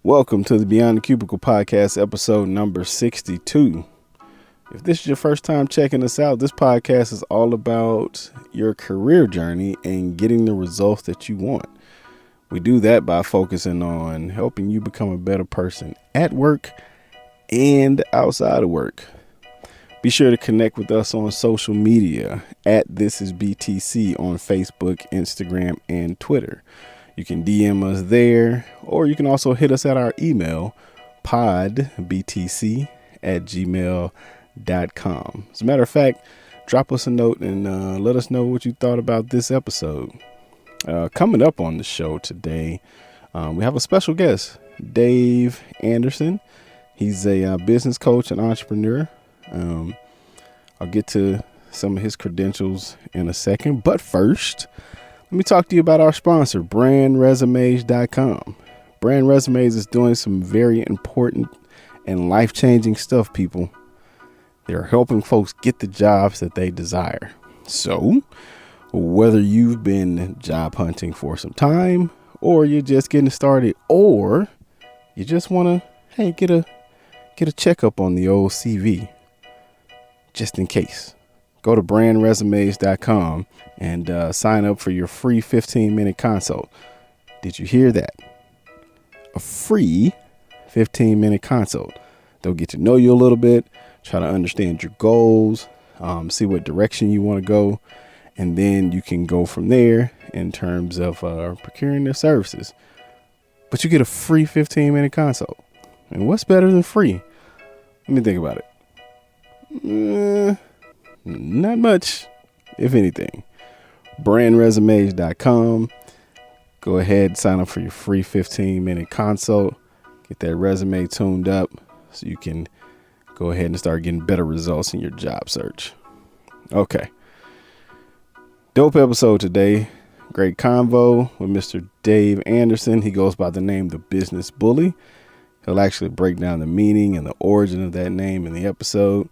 Welcome to the Beyond The Cubicle podcast, episode number 62. If this is your first time checking us out, this podcast is all about your career journey and getting the results that you want. We do that by focusing on helping you become a better person at work and outside of work. Be sure to connect with us on social media at This Is BTC on Facebook, Instagram, and Twitter. You can DM us there, or you can also hit us at our email, podbtc@gmail.com. As a matter of fact, drop us a note and let us know what you thought about this episode. Coming up on the show today, we have a special guest, Dave Anderson. He's a business coach and entrepreneur. I'll get to some of his credentials in a second, but first, let me talk to you about our sponsor, brandresumes.com. Brand Resumes is doing some very important and life-changing stuff, people. They're helping folks get the jobs that they desire. So, whether you've been job hunting for some time, or you're just getting started, or you just want to, get a checkup on the old CV, just in case. Go to brandresumes.com and sign up for your free 15-minute consult. Did you hear that? A free 15-minute consult. They'll get to know you a little bit, try to understand your goals, see what direction you want to go, and then you can go from there in terms of procuring their services. But you get a free 15-minute consult. And what's better than free? Let me think about it. Not much, if anything. Brandresumes.com. Go ahead, sign up for your free 15-minute consult. Get that resume tuned up so you can go ahead and start getting better results in your job search. Okay. Dope episode today. Great convo with Mr. Dave Anderson. He goes by the name The Business Bully. He'll actually break down the meaning and the origin of that name in the episode.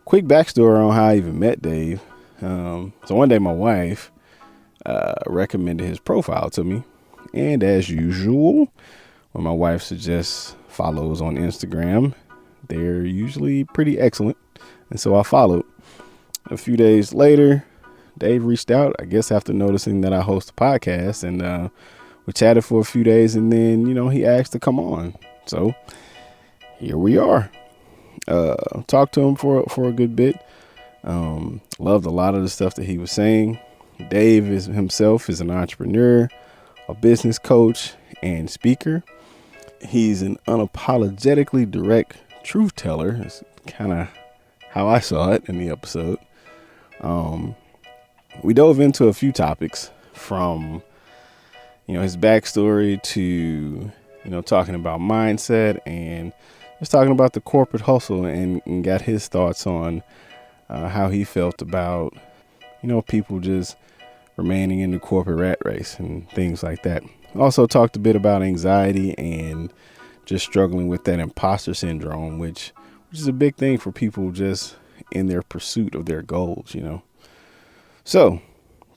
Quick backstory on how I even met Dave. So one day my wife recommended his profile to me. And as usual, when my wife suggests follows on Instagram, they're usually pretty excellent. And so I followed. A few days later, Dave reached out, I guess after noticing that I host a podcast. And we chatted for a few days. And then, he asked to come on. So here we are. Talked to him for a good bit. Loved a lot of the stuff that he was saying. Dave himself is an entrepreneur, a business coach, and speaker. He's an unapologetically direct truth teller. It's kind of how I saw it in the episode. We dove into a few topics from, his backstory to, talking about mindset and just talking about the corporate hustle and got his thoughts on how he felt about, people just remaining in the corporate rat race and things like that. Also talked a bit about anxiety and just struggling with that imposter syndrome, which is a big thing for people just in their pursuit of their goals, So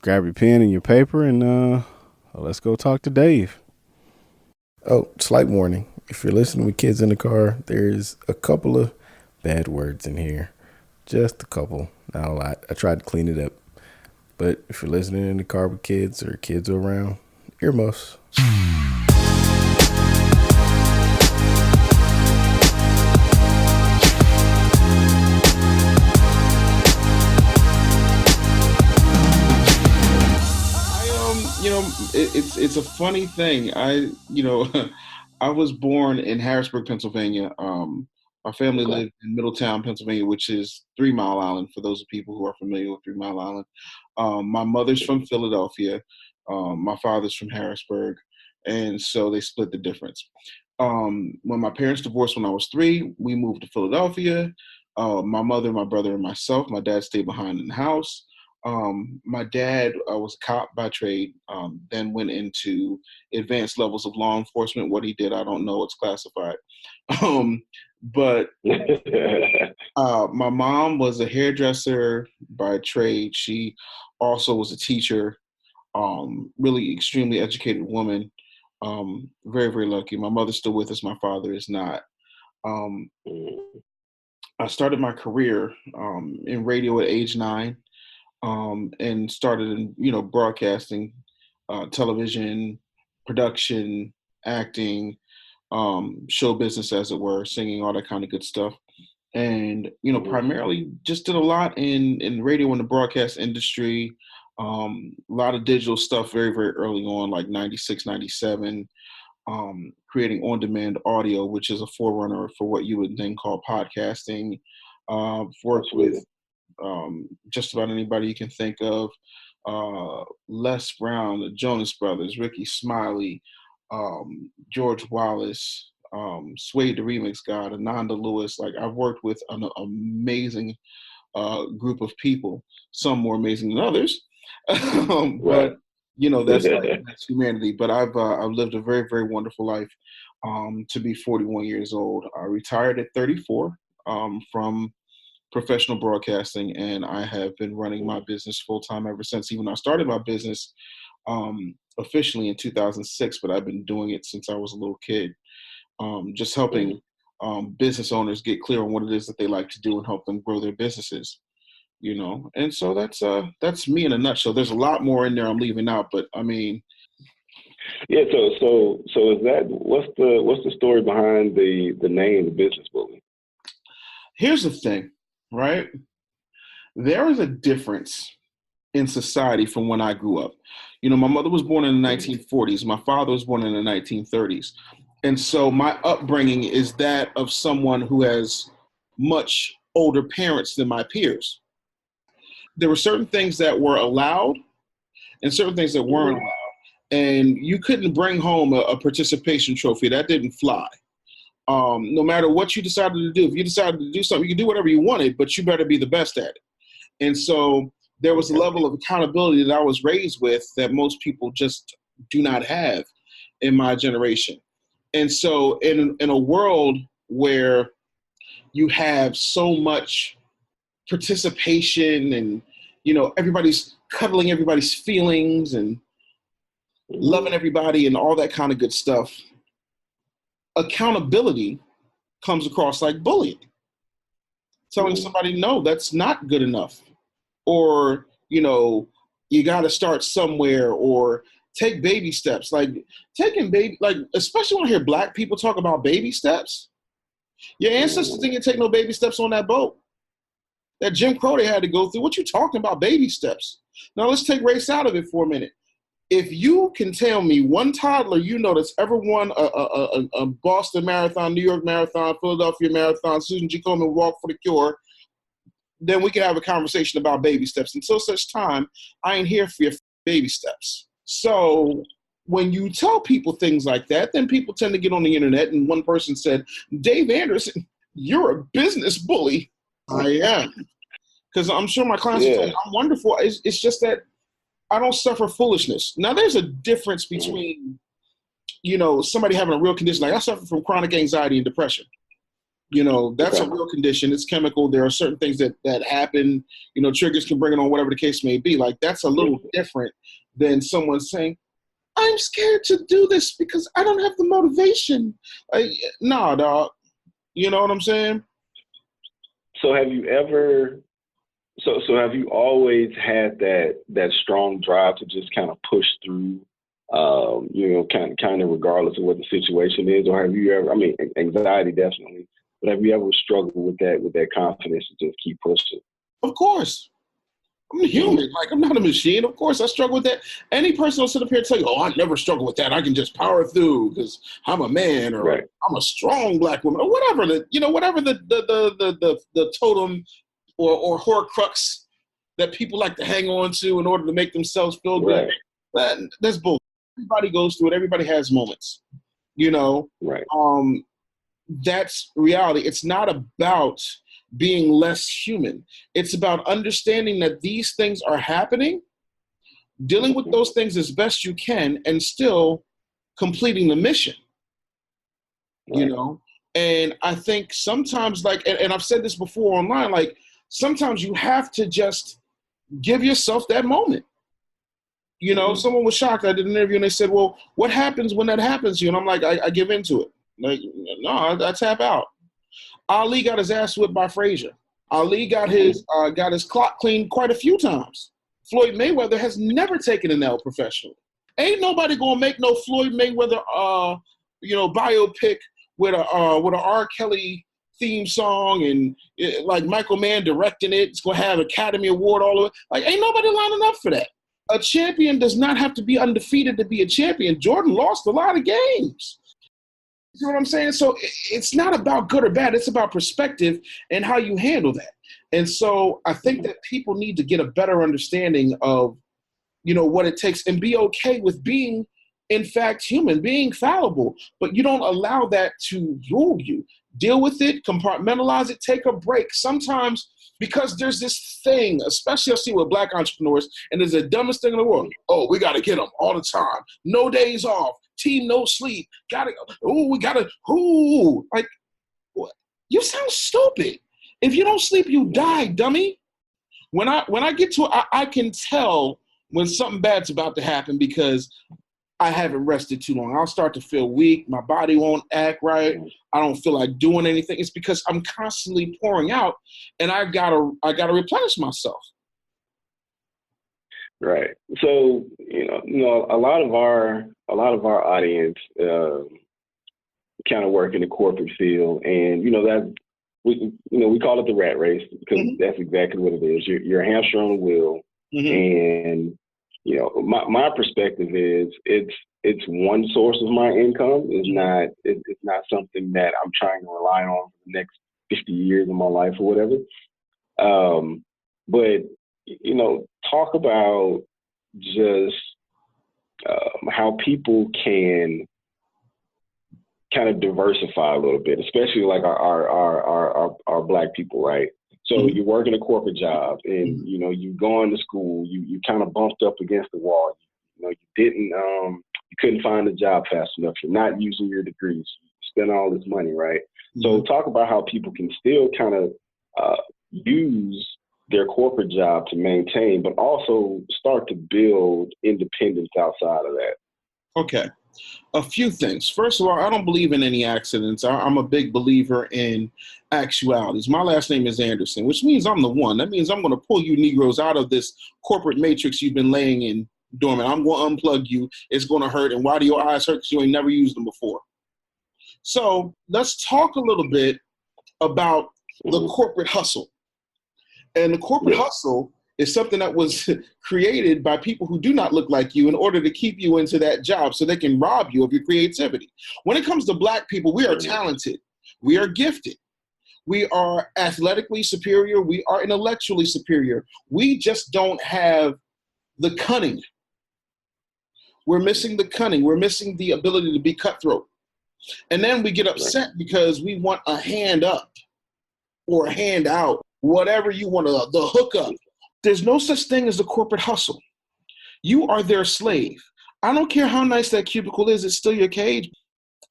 grab your pen and your paper and let's go talk to Dave. Oh, slight warning. If you're listening with kids in the car, there's a couple of bad words in here. Just a couple, not a lot. I tried to clean it up. But if you're listening in the car with kids or kids are around, earmuffs. It's a funny thing. I was born in Harrisburg, Pennsylvania. Our family lived in Middletown, Pennsylvania, which is 3 Mile Island, for those people who are familiar with 3 Mile Island. My mother's from Philadelphia. My father's from Harrisburg. And so they split the difference. When my parents divorced when I was 3, we moved to Philadelphia. My mother, my brother, and myself. My dad stayed behind in the house. My dad was a cop by trade, then went into advanced levels of law enforcement. What he did, I don't know. It's classified. But my mom was a hairdresser by trade. She also was a teacher, really extremely educated woman. Very, very lucky. My mother's still with us. My father is not. Um, Mm-hmm. I started my career in radio at age 9, and started in broadcasting, television, production, acting, show business, as it were, singing, all that kind of good stuff. And primarily just did a lot in radio and the broadcast industry. A lot of digital stuff very, very early on, like 96, 97. Creating on-demand audio, which is a forerunner for what you would then call podcasting. Worked with Absolutely. just about anybody you can think of. Les Brown, the Jonas Brothers, Ricky Smiley, George Wallace, Suede the Remix God, Ananda Lewis. Like, I've worked with an amazing group of people, some more amazing than others. Right. But that's humanity. But I've lived a very, very wonderful life. To be 41 years old, I retired at 34 from professional broadcasting, and I have been running my business full time ever since. Even though I started my business officially in 2006, but I've been doing it since I was a little kid, just helping business owners get clear on what it is that they like to do and help them grow their businesses. And so that's me in a nutshell. There's a lot more in there I'm leaving out, but I mean, Yeah. So is that what's the story behind the name, the business bully? here's the thing, right? There is a difference in society from when I grew up. My mother was born in the Mm-hmm. 1940s. My father was born in the 1930s. And so my upbringing is that of someone who has much older parents than my peers. There were certain things that were allowed and certain things that weren't Mm-hmm. allowed. And you couldn't bring home a participation trophy. That didn't fly. No matter what you decided to do, if you decided to do something, you can do whatever you wanted, but you better be the best at it. And so there was a Okay. level of accountability that I was raised with that most people just do not have in my generation. And so in a world where you have so much participation and everybody's cuddling everybody's feelings and Mm-hmm. loving everybody and all that kind of good stuff, accountability comes across like bullying. Telling Mm-hmm. somebody, no, that's not good enough. Or, you got to start somewhere, or take baby steps. Like, especially when I hear black people talk about baby steps, your ancestors Mm-hmm. didn't take no baby steps on that boat. That Jim Crow they had to go through. What you talking about, baby steps? Now let's take race out of it for a minute. If you can tell me one toddler that's ever won a Boston Marathon, New York Marathon, Philadelphia Marathon, Susan G. Komen Walk for the Cure, then we can have a conversation about baby steps. Until such time, I ain't here for your baby steps. So when you tell people things like that, then people tend to get on the internet. And one person said, Dave Anderson, you're a business bully. I am. Because I'm sure my clients will tell Yeah. me I'm wonderful. It's just that I don't suffer foolishness. Now, there's a difference Mm-hmm. between, somebody having a real condition. Like, I suffer from chronic anxiety and depression. That's a Okay. real condition. It's chemical. There are certain things that happen. Triggers can bring it on, whatever the case may be. Like, that's a little Mm-hmm. different than someone saying, I'm scared to do this because I don't have the motivation. Like, nah, dog. You know what I'm saying? So have you ever so have you always had that strong drive to just kind of push through, kind of regardless of what the situation is, or have you ever? I mean, anxiety definitely, but have you ever struggled with that confidence to just keep pushing? Of course. I'm Mm-hmm. human. Like, I'm not a machine. Of course, I struggle with that. Any person will sit up here and tell you, "Oh, I never struggle with that. I can just power through because I'm a man, or Right. I'm a strong black woman, or whatever whatever the totem or horcrux that people like to hang on to in order to make themselves feel good." Right. That's bull. Everybody goes through it. Everybody has moments. You know, Right. um, that's reality. It's not about being less human. It's about understanding that these things are happening, dealing with Mm-hmm. those things as best you can, and still completing the mission, you Right. know? And I think sometimes, like, and I've said this before online, like, sometimes you have to just give yourself that moment. You know, someone was shocked. I did an interview and they said, well, what happens when that happens to you? And I'm like, I give into it. Like, no, I tap out. Ali got his ass whipped by Frazier. Ali got his clock cleaned quite a few times. Floyd Mayweather has never taken an L professionally. Ain't nobody gonna make no Floyd Mayweather biopic with a R. Kelly theme song and like Michael Mann directing it. It's gonna have Academy Award all over. Like, ain't nobody lining up for that. A champion does not have to be undefeated to be a champion. Jordan lost a lot of games. You know what I'm saying? So it's not about good or bad. It's about perspective and how you handle that. And so I think that people need to get a better understanding of, you know, what it takes and be okay with being, in fact, human, being fallible. But you don't allow that to rule you. Deal with it, compartmentalize it, take a break. Sometimes, because there's this thing, especially I see with Black entrepreneurs, and it's the dumbest thing in the world. Oh, we got to get them all the time. No days off. Team no sleep. Like, what? You sound stupid. If you don't sleep, you die, dummy. When I get to it, I can tell when something bad's about to happen because I haven't rested too long. I'll start to feel weak. My body won't act right. I don't feel like doing anything. It's because I'm constantly pouring out, and I gotta replenish myself. Right. So you know, a lot of our audience kind of work in the corporate field, and that we call it the rat race because that's exactly what it is. You're a hamster on a wheel, and my perspective is it's one source of my income. It's not something that I'm trying to rely on for the next 50 years of my life or whatever. But talk about just how people can kind of diversify a little bit, especially like our Black people, right? So you work in a corporate job, and you going to school, you kind of bumped up against the wall. You couldn't find a job fast enough. You're not using your degrees. You spend all this money, right? So talk about how people can still kind of use their corporate job to maintain, but also start to build independence outside of that. Okay. A few things. First of all, I don't believe in any accidents. I'm a big believer in actualities. My last name is Anderson, which means I'm the one. That means I'm going to pull you Negroes out of this corporate matrix you've been laying in dormant. I'm going to unplug you. It's going to hurt. And why do your eyes hurt? Because you ain't never used them before. So let's talk a little bit about the corporate hustle. And the corporate hustle is something that was created by people who do not look like you in order to keep you into that job so they can rob you of your creativity. When it comes to Black people, we are talented. We are gifted. We are athletically superior. We are intellectually superior. We just don't have the cunning. We're missing the cunning. We're missing the ability to be cutthroat. And then we get upset because we want a hand up or a hand out, whatever you want, the hookup. There's no such thing as the corporate hustle. You are their slave. I don't care how nice that cubicle is, it's still your cage.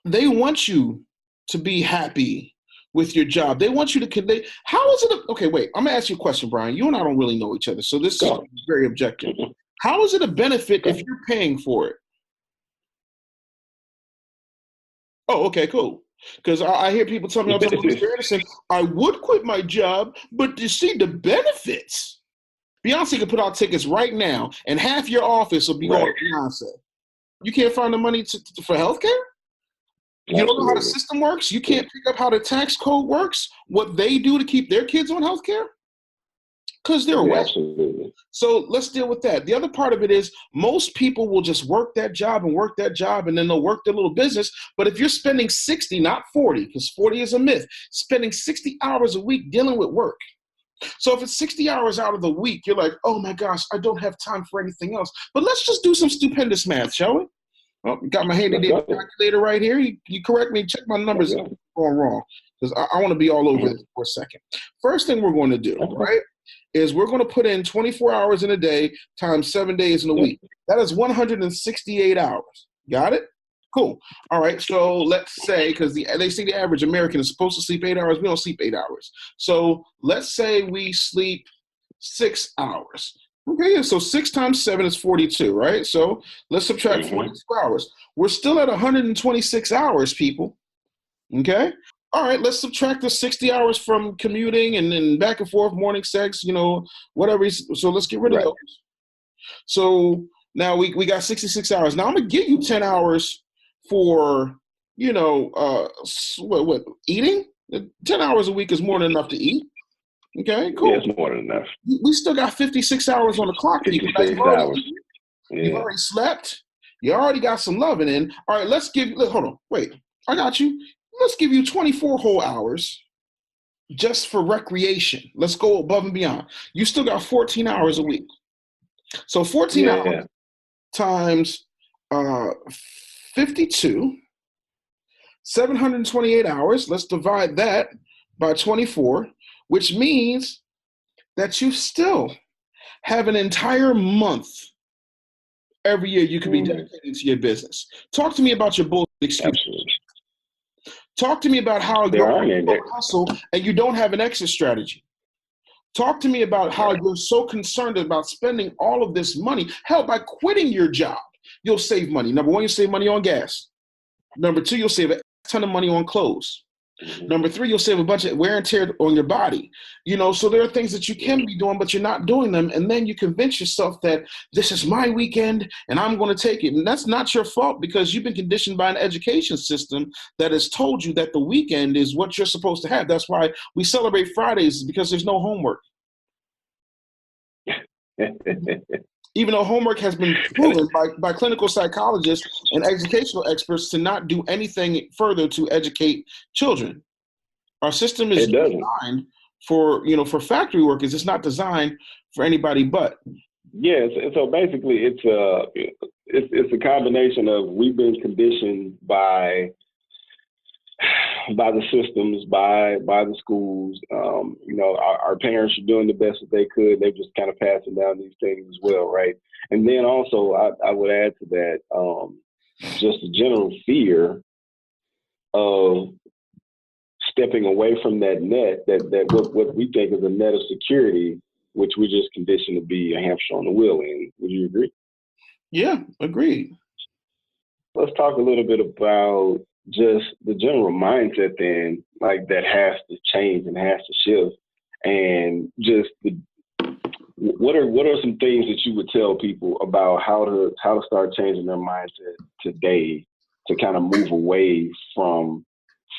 They want you to be happy with your job. They want you to how is it okay, wait, I'm gonna ask you a question, Brian. You and I don't really know each other, so this is very objective. How is it a benefit if you're paying for it? Oh, okay, cool. Because I hear people tell me all the time, Mr. Anderson, I would quit my job, but you see the benefits. Beyonce can put out tickets right now, and half your office will be going to Beyonce. You can't find the money for healthcare? You don't know how the system works? You can't pick up how the tax code works? What they do to keep their kids on healthcare? Because they're wet. So let's deal with that. The other part of it is most people will just work that job, and then they'll work their little business. But if you're spending 60, not 40, because 40 is a myth, spending 60 hours a week dealing with work. So if it's 60 hours out of the week, you're like, oh my gosh, I don't have time for anything else. But let's just do some stupendous math, shall we? Oh, got my handy dandy calculator right here. You correct me, check my numbers if I'm going wrong, because I want to be all over this for a second. First thing we're going to do, right, is we're going to put in 24 hours in a day times 7 days in a week. That is 168 hours. Got it? Cool. All right. So let's say, because they say the average American is supposed to sleep 8 hours. We don't sleep 8 hours. So let's say we sleep 6 hours. Okay, yeah, so 6 times 7 is 42, right? So let's subtract 42 hours. We're still at 126 hours, people. Okay? All right, let's subtract the 60 hours from commuting and then back and forth, morning sex, whatever. So let's get rid of Right. those. So now we got 66 hours. Now I'm going to give you 10 hours for, what, eating? 10 hours a week is more than enough to eat. Okay, cool. Yeah, it's more than enough. We still got 56 hours on the clock. 56 hours. You've already slept. You already got some loving in. All right, hold on. Wait, I got you. Let's give you 24 whole hours just for recreation. Let's go above and beyond. You still got 14 hours a week. So 14 hours times 52, 728 hours. Let's divide that by 24, which means that you still have an entire month every year you can be dedicated to your business. Talk to me about your bullshit excuses. Absolutely. Talk to me about how you hustle and you don't have an exit strategy. Talk to me about how you're so concerned about spending all of this money. Hell, by quitting your job, you'll save money. Number one, you'll save money on gas. Number two, you'll save a ton of money on clothes. Number three, you'll save a bunch of wear and tear on your body. So there are things that you can be doing, but you're not doing them. And then you convince yourself that this is my weekend and I'm going to take it. And that's not your fault, because you've been conditioned by an education system that has told you that the weekend is what you're supposed to have. That's why we celebrate Fridays, because there's no homework. Even though homework has been proven by clinical psychologists and educational experts to not do anything further to educate children. Our system is designed for factory workers. It's not designed for anybody but. Yes. So basically it's a combination of, we've been conditioned by the systems, by the schools. Our parents are doing the best that they could. They're just kind of passing down these things as well, right? And then also, I would add to that just a general fear of stepping away from that net, that what we think is a net of security, which we're just conditioned to be a hamster on the wheel in. Would you agree? Yeah, agreed. Let's talk a little bit about just the general mindset then, like, that has to change and has to shift, and just what are some things that you would tell people about how to start changing their mindset today to kind of move away from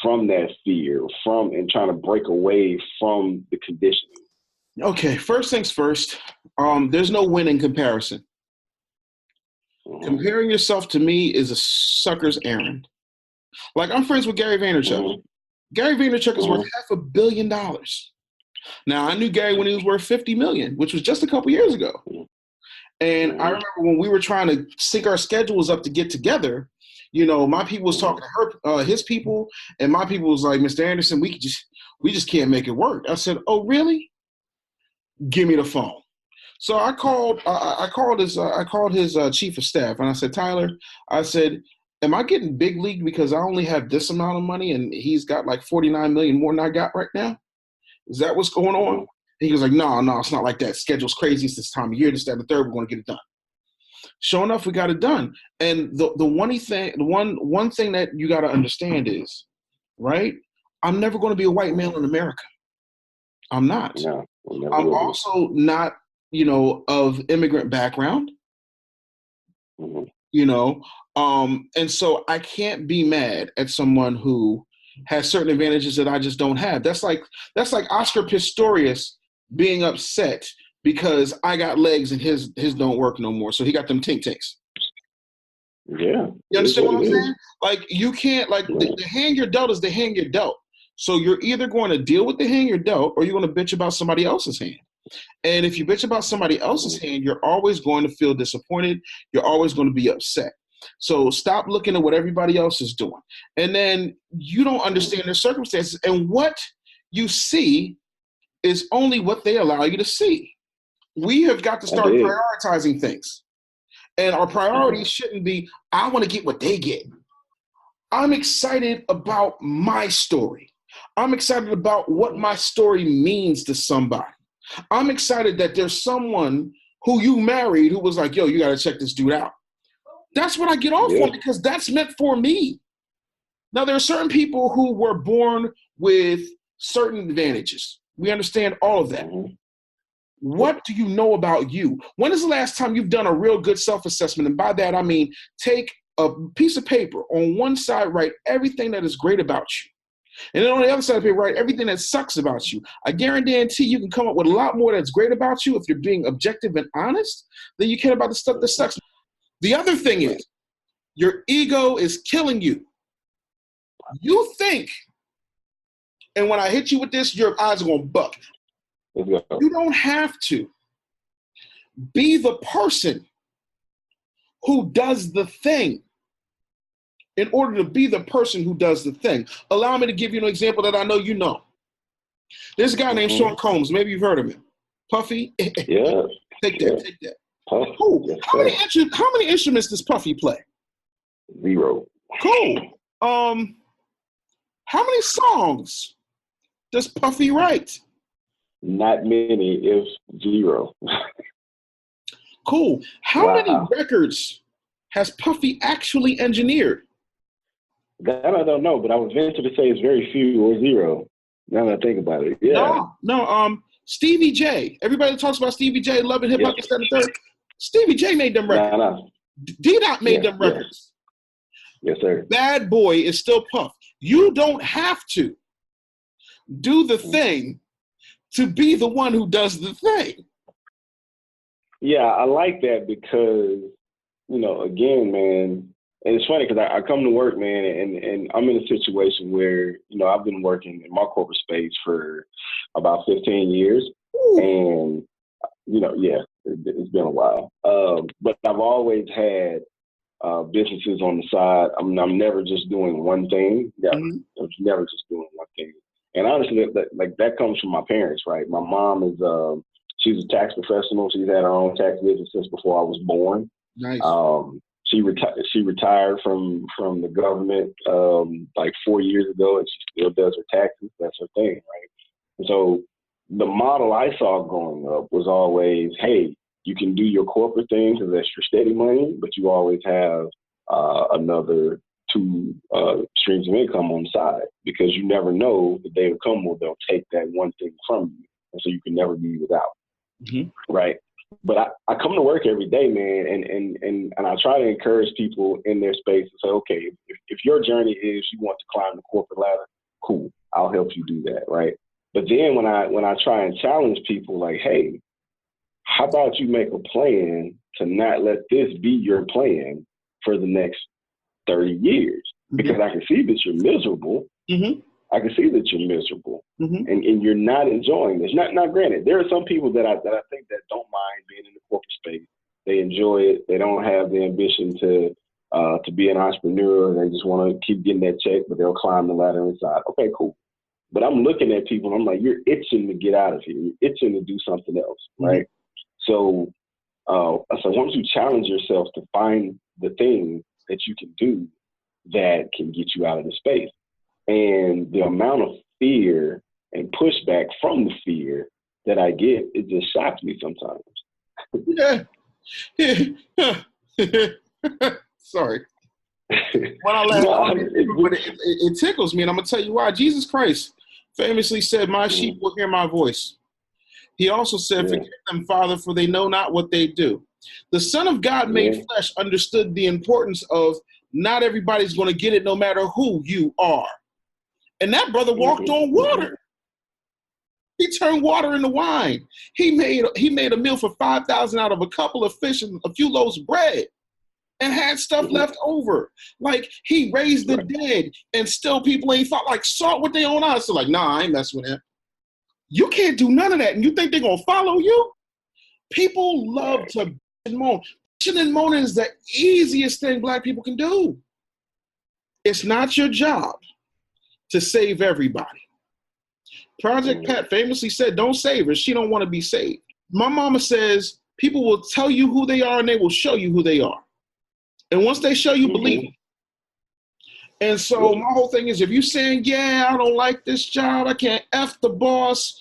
that fear, and trying to break away from the conditioning? Okay, first things first, there's no win in comparison. Comparing yourself to me is a sucker's errand. Like, I'm friends with Gary Vaynerchuk. Gary Vaynerchuk is worth $500 million. Now, I knew Gary when he was worth $50 million, which was just a couple years ago. And I remember when we were trying to sync our schedules up to get together, my people was talking to his people, and my people was like, Mr. Anderson, we just can't make it work. I said, oh, really? Give me the phone. So I called his chief of staff, and I said, Tyler, I said, am I getting big league because I only have this amount of money and he's got like 49 million more than I got right now? Is that what's going on? And he was like, no, it's not like that. Schedule's crazy. It's this time of year, this, that, and the third. We're going to get it done. Sure enough, we got it done. And the one thing that you got to understand is, right, I'm never going to be a white male in America. I'm not. No, I'm also not, of immigrant background. And so I can't be mad at someone who has certain advantages that I just don't have. That's like Oscar Pistorius being upset because I got legs and his don't work no more. So he got them tink tinks. Yeah. You understand what I'm saying? Like, you can't, like, the hand you're dealt is the hand you're dealt. So you're either going to deal with the hand you're dealt, or you're going to bitch about somebody else's hand. And if you bitch about somebody else's hand, you're always going to feel disappointed. You're always going to be upset. So stop looking at what everybody else is doing. And then you don't understand their circumstances. And what you see is only what they allow you to see. We have got to start prioritizing things. And our priorities shouldn't be, I want to get what they get. I'm excited about my story. I'm excited about what my story means to somebody. I'm excited that there's someone who you married who was like, yo, you got to check this dude out. That's what I get off on because that's meant for me. Now, there are certain people who were born with certain advantages. We understand all of that. Mm-hmm. What do you know about you? When is the last time you've done a real good self-assessment? And by that, I mean, take a piece of paper. On one side, write everything that is great about you. And then on the other side of the paper, write everything that sucks about you. I guarantee you can come up with a lot more that's great about you if you're being objective and honest than you can about the stuff that sucks. The other thing is, your ego is killing you. You think, and when I hit you with this, your eyes are going to buck. You don't have to be the person who does the thing in order to be the person who does the thing. Allow me to give you an example that I know you know. There's a guy named Sean Combs. Maybe you've heard of him. Puffy. Yeah. Take that. Puff. Cool. Yes, How many instruments does Puffy play? 0. Cool. How many songs does Puffy write? Not many, if 0. Cool. How many records has Puffy actually engineered? That I don't know, but I would venture to say it's very few or 0. Now that I think about it. Yeah. No. Stevie J. Everybody talks about Stevie J, Love and Hip Hop, and third. Stevie J made them records. No. D-Dot made them records. Yes, sir. Bad Boy is still Puff. You don't have to do the thing to be the one who does the thing. Yeah, I like that because, again, man, and it's funny because I come to work, man, and I'm in a situation where, I've been working in my corporate space for about 15 years. Ooh. And, it's been a while. But I've always had businesses on the side. I'm never just doing one thing. I'm never just doing one thing. And honestly, that comes from my parents, right? My mom is, she's a tax professional. She's had her own tax business since before I was born. Nice. She retired from the government like 4 years ago, and she still does her taxes. That's her thing, right? And so the model I saw growing up was always, hey, you can do your corporate thing because that's your steady money, but you always have another 2 streams of income on the side because you never know the day will come where they'll take that one thing from you, and so you can never be without, right? But I come to work every day, man, and I try to encourage people in their space to say, okay, if your journey is you want to climb the corporate ladder, cool, I'll help you do that, right? But then when I try and challenge people, like, hey, how about you make a plan to not let this be your plan for the next 30 years? Because I can see that you're miserable. I can see that you're miserable, and you're not enjoying this. Not granted, there are some people that I think that don't mind being in the corporate space. They enjoy it. They don't have the ambition to be an entrepreneur. They just want to keep getting that check, but they'll climb the ladder inside. Okay, cool. But I'm looking at people and I'm like, you're itching to get out of here. You're itching to do something else, right? So once you challenge yourself to find the thing that you can do that can get you out of the space, and the amount of fear and pushback from the fear that I get, it just shocks me sometimes. Sorry. It tickles me, and I'm going to tell you why. Jesus Christ famously said, my sheep will hear my voice. He also said, forgive them, Father, for they know not what they do. The Son of God made flesh understood the importance of not everybody's going to get it no matter who you are. And that brother walked on water. He turned water into wine. He made a meal for 5,000 out of a couple of fish and a few loaves of bread and had stuff left over. Like, he raised the dead, and still people ain't thought, like, salt with their own eyes. So like, nah, I ain't messing with him. You can't do none of that, and you think they're going to follow you? People love to bitch and moan. Bitching and moaning is the easiest thing Black people can do. It's not your job to save everybody. Project Pat famously said, don't save her. She don't want to be saved. My mama says, people will tell you who they are and they will show you who they are. And once they show you, believe them. And so my whole thing is, if you're saying, yeah, I don't like this job, I can't F the boss,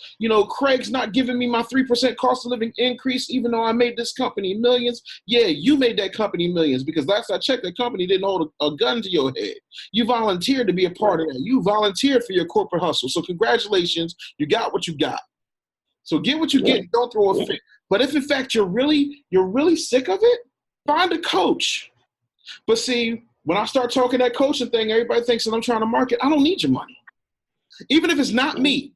Craig's not giving me my 3% cost of living increase, even though I made this company millions. Yeah, you made that company millions, because last I checked, the company didn't hold a gun to your head. You volunteered to be a part of that. You volunteered for your corporate hustle. So congratulations, you got what you got. So get what you get, don't throw a fit. But if in fact you're really sick of it, find a coach. But see, when I start talking that coaching thing, everybody thinks that I'm trying to market. I don't need your money. Even if it's not me,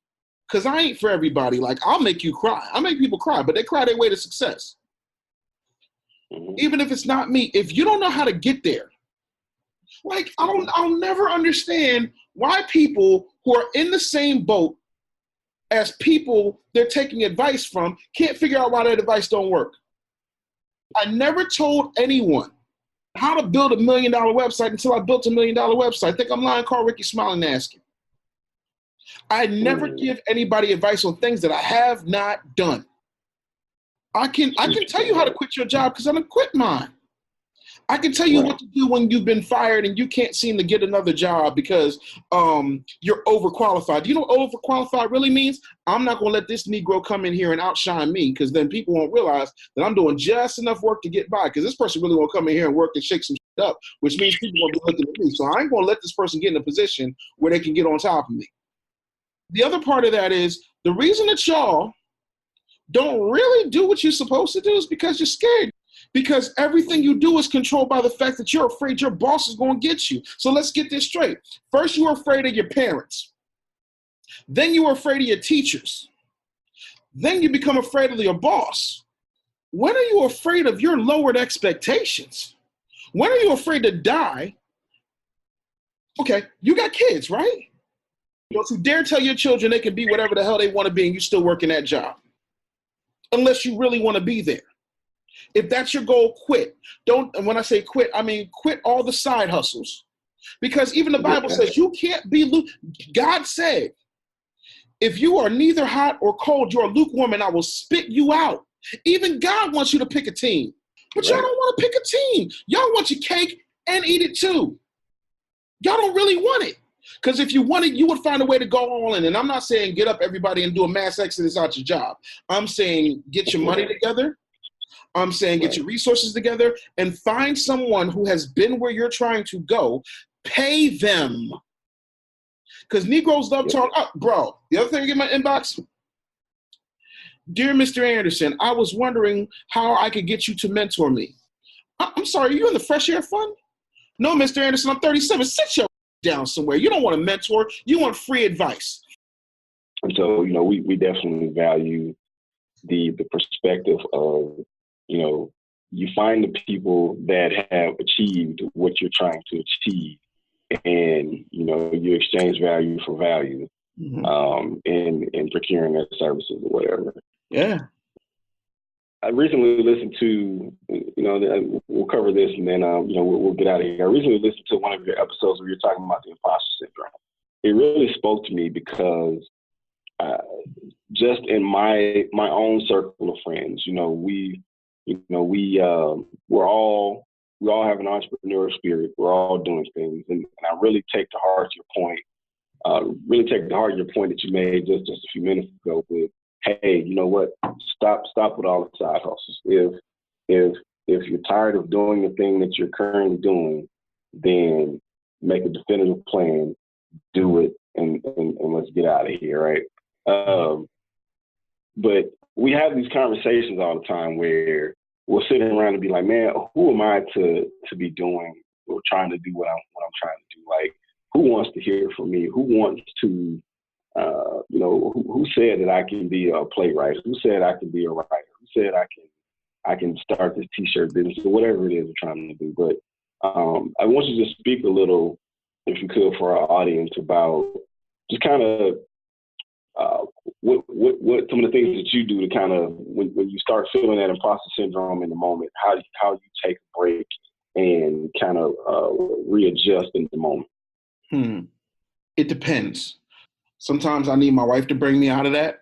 because I ain't for everybody. Like, I'll make you cry. I make people cry, but they cry their way to success. Even if it's not me, if you don't know how to get there, like, I'll never understand why people who are in the same boat as people they're taking advice from can't figure out why that advice don't work. I never told anyone how to build $1 million website until I built $1 million website. I think I'm lying, call Ricky Smiling and ask him. I never give anybody advice on things that I have not done. I can tell you how to quit your job because I done quit mine. I can tell you what to do when you've been fired and you can't seem to get another job because you're overqualified. Do you know what overqualified really means? I'm not going to let this Negro come in here and outshine me, because then people won't realize that I'm doing just enough work to get by, because this person really won't come in here and work and shake some shit up, which means people won't be looking at me. So I ain't going to let this person get in a position where they can get on top of me. The other part of that is the reason that y'all don't really do what you're supposed to do is because you're scared. Because everything you do is controlled by the fact that you're afraid your boss is going to get you. So let's get this straight. First, you were afraid of your parents. Then you were afraid of your teachers. Then you become afraid of your boss. When are you afraid of your lowered expectations? When are you afraid to die? Okay, you got kids, right? Don't you dare tell your children they can be whatever the hell they want to be and you still working that job. Unless you really want to be there. If that's your goal, quit. Don't, and when I say quit, I mean quit all the side hustles. Because even the Bible says you can't be, God said, if you are neither hot or cold, you're lukewarm and I will spit you out. Even God wants you to pick a team. But y'all don't want to pick a team. Y'all want your cake and eat it too. Y'all don't really want it. Because if you want it, you would find a way to go all in. And I'm not saying get up everybody and do a mass exodus out your job. I'm saying get your money together. I'm saying get your resources together and find someone who has been where you're trying to go. Pay them. Because Negroes love talking. Oh, bro, the other thing in my inbox, dear Mr. Anderson, I was wondering how I could get you to mentor me. I'm sorry, are you in the Fresh Air Fund? No, Mr. Anderson, I'm 37. Sit your down somewhere. You don't want a mentor. You want free advice. And so, we definitely value the perspective of, you find the people that have achieved what you're trying to achieve, and, you exchange value for value in procuring their services or whatever. Yeah. I recently listened to, we'll cover this and then, we'll get out of here. I recently listened to one of your episodes where you're talking about the imposter syndrome. It really spoke to me because just in my own circle of friends, we all have an entrepreneurial spirit. We're all doing things, and I really take to heart your point. That you made just a few minutes ago. With, hey, you know what? Stop with all the side hustles. If you're tired of doing the thing that you're currently doing, then make a definitive plan, do it, and let's get out of here, right? But we have these conversations all the time where we'll sit around and be like, man, who am I to be doing or trying to do what I'm trying to do? Like, who wants to hear from me? Who wants to, who said that I can be a playwright? Who said I can be a writer? Who said I can start this t-shirt business or whatever it is we're trying to do? But I want you to just speak a little, if you could, for our audience about just kind of what some of the things that you do to kind of when you start feeling that imposter syndrome in the moment, how you take a break and kind of readjust in the moment. It depends. Sometimes I need my wife to bring me out of that.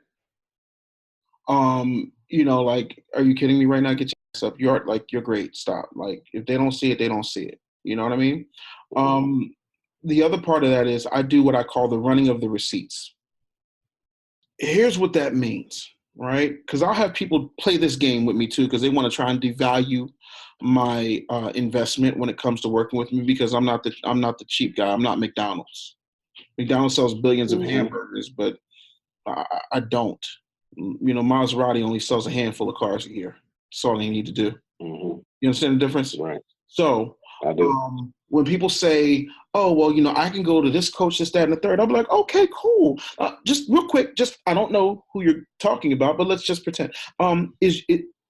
Like, are you kidding me right now? Get your ass up. You're great. Stop. Like, if they don't see it, they don't see it. You know what I mean? the other part of that is I do what I call the running of the receipts. Here's what that means, right? Because I'll have people play this game with me too, because they want to try and devalue my investment when it comes to working with me, because I'm not the cheap guy. I'm not McDonald's. McDonald's sells billions of hamburgers, but I don't. Maserati only sells a handful of cars a year. That's all they need to do. Mm-hmm. You understand the difference? Right. So I do. When people say, oh, well, I can go to this coach, this, that, and the third, I'm like, okay, cool. Just real quick, I don't know who you're talking about, but let's just pretend.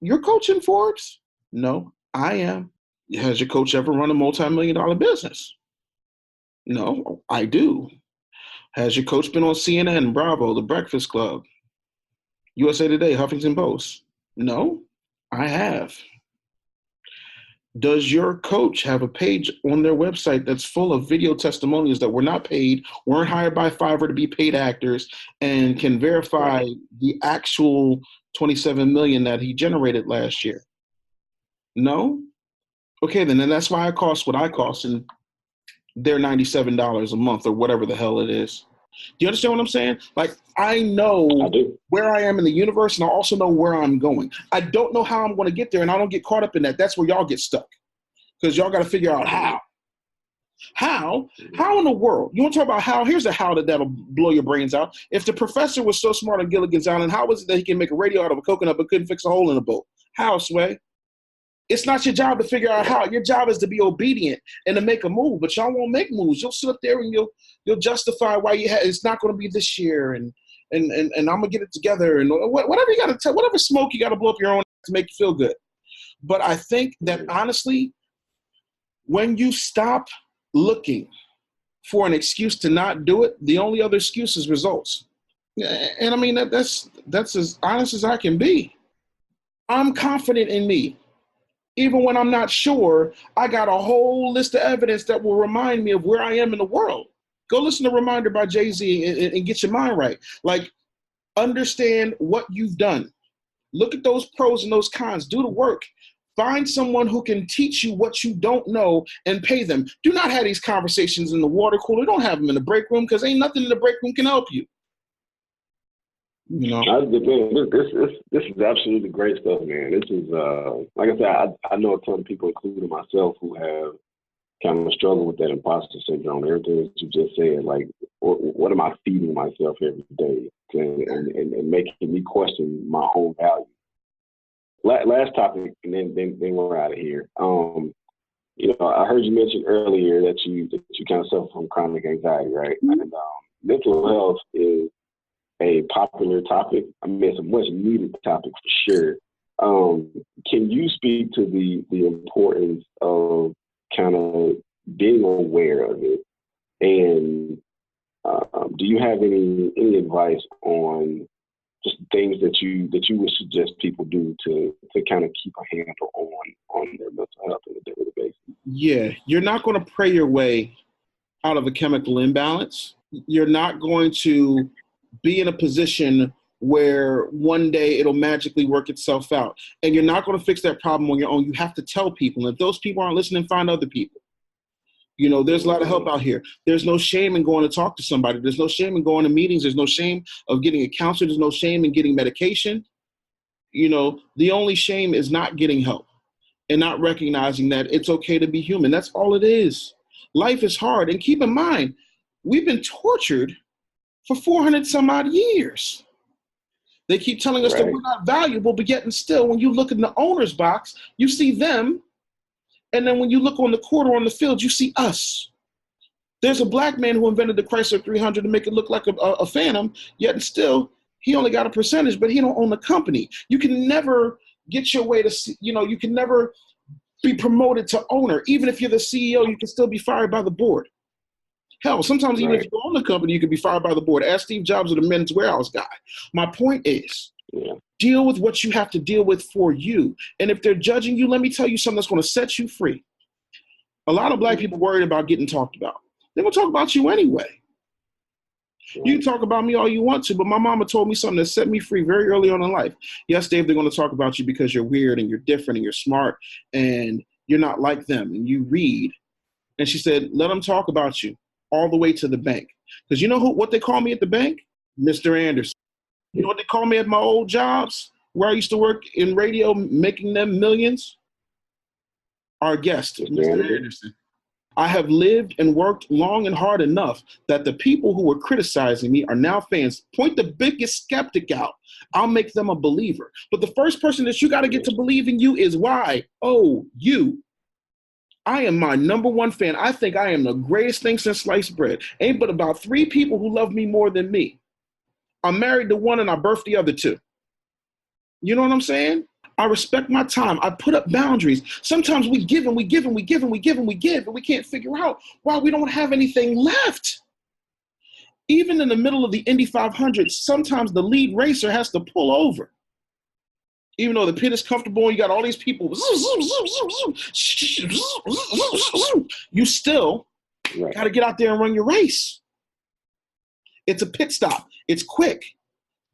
You're coaching Forbes? No, I am. Has your coach ever run a multi-million-dollar business? No, I do. Has your coach been on CNN, Bravo, The Breakfast Club, USA Today, Huffington Post? No, I have. Does your coach have a page on their website that's full of video testimonials that were not paid, weren't hired by Fiverr to be paid actors, and can verify the actual $27 million that he generated last year? No? Okay, then that's why I cost what I cost, and they're $97 a month or whatever the hell it is. Do you understand what I'm saying? Like, I know where I am in the universe, and I also know where I'm going. I don't know how I'm going to get there, and I don't get caught up in that. That's where y'all get stuck, because y'all got to figure out how. How in the world? You want to talk about how? Here's a how that'll blow your brains out. If the professor was so smart on Gilligan's Island, how was it that he can make a radio out of a coconut but couldn't fix a hole in a boat? How, Sway? It's not your job to figure out how. Your job is to be obedient and to make a move, but y'all won't make moves. You'll sit up there and you'll justify why it's not going to be this year, and I'm gonna get it together, and whatever you got to tell, whatever smoke you got to blow up your own to make you feel good. But I think that honestly, when you stop looking for an excuse to not do it, the only other excuse is results. And I mean that's as honest as I can be. I'm confident in me. Even when I'm not sure, I got a whole list of evidence that will remind me of where I am in the world. Go listen to Reminder by Jay-Z and get your mind right. Like, understand what you've done. Look at those pros and those cons. Do the work. Find someone who can teach you what you don't know and pay them. Do not have these conversations in the water cooler. Don't have them in the break room, because ain't nothing in the break room can help you. This is absolutely great stuff, man. This is like I said, I know a ton of people, including myself, who have kind of struggled with that imposter syndrome. Everything that you just said, like, what am I feeding myself every day, and making me question my own value. Last topic, and then we're out of here. I heard you mention earlier that you kind of suffer from chronic anxiety, right? Mm-hmm. And mental health is a popular topic. I mean, it's a much needed topic for sure. Can you speak to the importance of kind of being aware of it? And do you have any advice on just things that you would suggest people do to kind of keep a handle on their mental health on a daily basis? Yeah, you're not going to pray your way out of a chemical imbalance. You're not going to be in a position where one day it'll magically work itself out. And you're not going to fix that problem on your own. You have to tell people. And if those people aren't listening, find other people. There's a lot of help out here. There's no shame in going to talk to somebody. There's no shame in going to meetings. There's no shame of getting a counselor. There's no shame in getting medication. The only shame is not getting help and not recognizing that it's okay to be human. That's all it is. Life is hard. And keep in mind, we've been tortured for 400 some odd years. They keep telling us that we're not valuable, but yet and still, when you look in the owner's box, you see them. And then when you look on the court or on the field, you see us. There's a black man who invented the Chrysler 300 to make it look like a Phantom, yet and still, he only got a percentage, but he don't own the company. You can never get your way to, you can never be promoted to owner. Even if you're the CEO, you can still be fired by the board. Hell, sometimes even if you own the company, you can be fired by the board. Ask Steve Jobs, or the Men's Warehouse guy. My point is, deal with what you have to deal with for you. And if they're judging you, let me tell you something that's going to set you free. A lot of black people worried about getting talked about. They're going to talk about you anyway. You can talk about me all you want to, but my mama told me something that set me free very early on in life. Yes, Dave, they're going to talk about you because you're weird and you're different and you're smart and you're not like them and you read. And she said, let them talk about you. all the way to the bank. Because you know what they call me at the bank? Mr. Anderson. You know what they call me at my old jobs where I used to work in radio, making them millions? Our guest, Mr. Anderson. I have lived and worked long and hard enough that the people who were criticizing me are now fans. Point the biggest skeptic out. I'll make them a believer. But the first person that you got to get to believe in you is why? Oh, you. I am my number one fan. I think I am the greatest thing since sliced bread. Ain't but about 3 people who love me more than me. I'm married to one and I birthed the other 2. You know what I'm saying? I respect my time. I put up boundaries. Sometimes we give and we give and we give and we give and we give, and we can't figure out why we don't have anything left. Even in the middle of the Indy 500, sometimes the lead racer has to pull over. Even though the pit is comfortable and you got all these people, you still got to get out there and run your race. It's a pit stop. It's quick.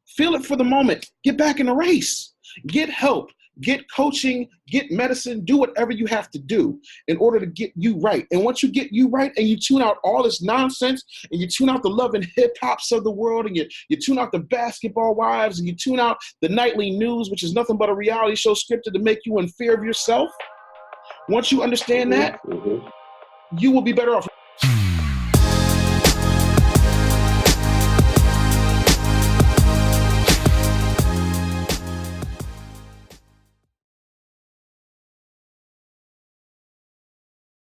Feel it for the moment. Get back in the race. Get help. Get coaching. Get medicine. Do whatever you have to do in order to get you right. And once you get you right and you tune out all this nonsense and you tune out the love and hip-hops of the world and you tune out the basketball wives and you tune out the nightly news, which is nothing but a reality show scripted to make you in fear of yourself, once you understand that, you will be better off.